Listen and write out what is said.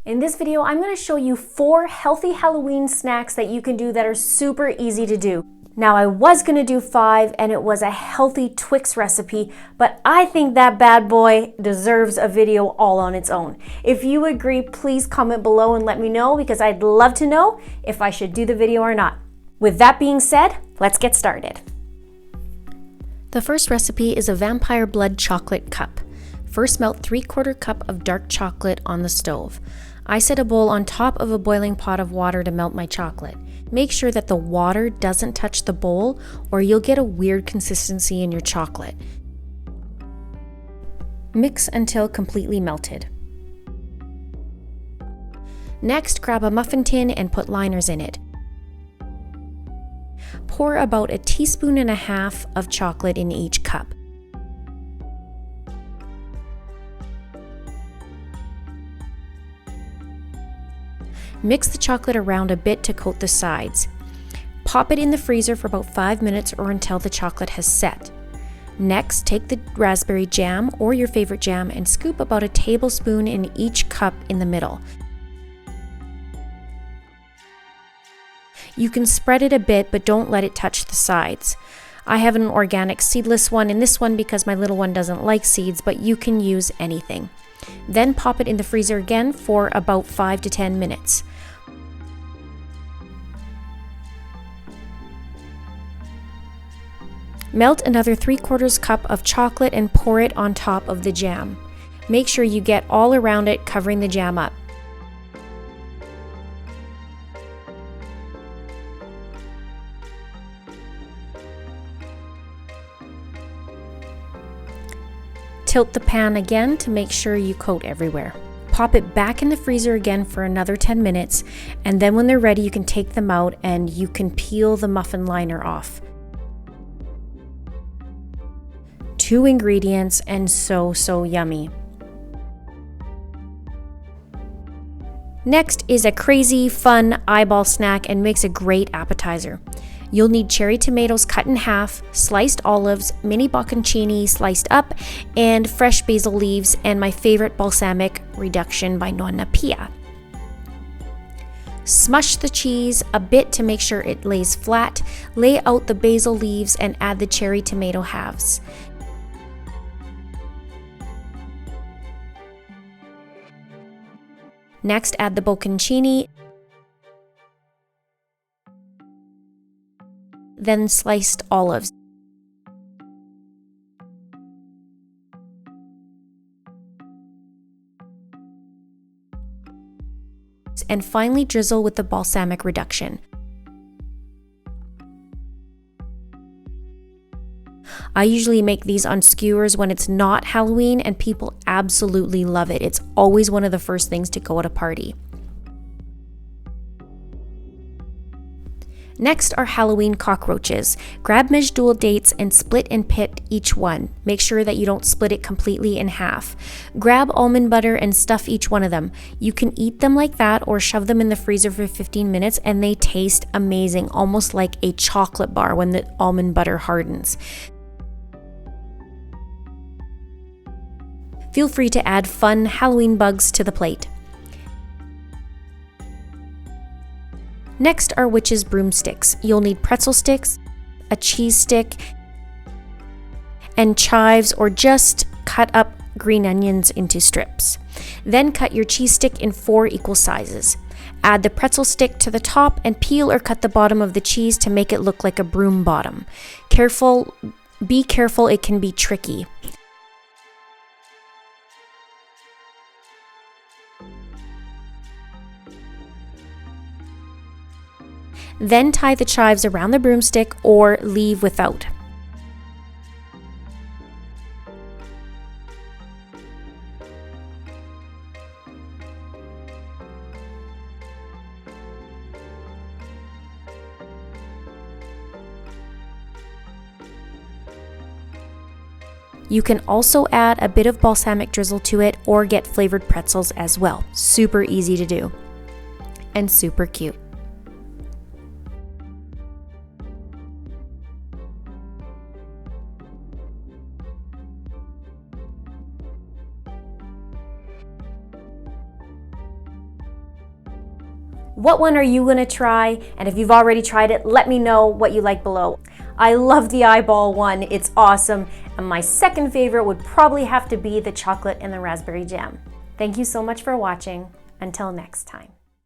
In this video, I'm going to show you 4 healthy Halloween snacks that you can do that are super easy to do. Now, I was going to do 5 and it was a healthy Twix recipe, but I think that bad boy deserves a video all on its own. If you agree, please comment below and let me know because I'd love to know if I should do the video or not. With that being said, let's get started. The first recipe is a vampire blood chocolate cup. First, melt 3/4 cup of dark chocolate on the stove. I set a bowl on top of a boiling pot of water to melt my chocolate. Make sure that the water doesn't touch the bowl or you'll get a weird consistency in your chocolate. Mix until completely melted. Next, grab a muffin tin and put liners in it. Pour about 1.5 teaspoons of chocolate in each cup. Mix the chocolate around a bit to coat the sides. Pop it in the freezer for about 5 minutes or until the chocolate has set. Next, take the raspberry jam or your favorite jam and scoop about 1 tablespoon in each cup in the middle. You can spread it a bit, but don't let it touch the sides. I have an organic seedless one in this one because my little one doesn't like seeds, but you can use anything. Then pop it in the freezer again for about 5 to 10 minutes. Melt another 3/4 cup of chocolate and pour it on top of the jam. Make sure you get all around it, covering the jam up. Tilt the pan again to make sure you coat everywhere. Pop it back in the freezer again for another 10 minutes, and then when they're ready, you can take them out and you can peel the muffin liner off. 2 ingredients and so yummy. Next is a crazy, fun eyeball snack and makes a great appetizer. You'll need cherry tomatoes cut in half, sliced olives, mini bocconcini sliced up, and fresh basil leaves, and my favorite balsamic reduction by Nonna Pia. Smush the cheese a bit to make sure it lays flat, lay out the basil leaves, and add the cherry tomato halves. Next, add the bocconcini, then sliced olives. And finally drizzle with the balsamic reduction. I usually make these on skewers when it's not Halloween and people absolutely love it. It's always one of the first things to go at a party. Next are Halloween cockroaches. Grab Mejdoul dates and split and pit each one. Make sure that you don't split it completely in half. Grab almond butter and stuff each one of them. You can eat them like that or shove them in the freezer for 15 minutes and they taste amazing, almost like a chocolate bar when the almond butter hardens. Feel free to add fun Halloween bugs to the plate. Next are witches' broomsticks. You'll need pretzel sticks, a cheese stick, and chives or just cut up green onions into strips. Then cut your cheese stick in 4 equal sizes. Add the pretzel stick to the top and peel or cut the bottom of the cheese to make it look like a broom bottom. Be careful, it can be tricky. Then tie the chives around the broomstick or leave without. You can also add a bit of balsamic drizzle to it or get flavored pretzels as well. Super easy to do and super cute. What one are you going to try? And if you've already tried it, let me know what you like below. I love the eyeball one, it's awesome. And my second favorite would probably have to be the chocolate and the raspberry jam. Thank you so much for watching. Until next time.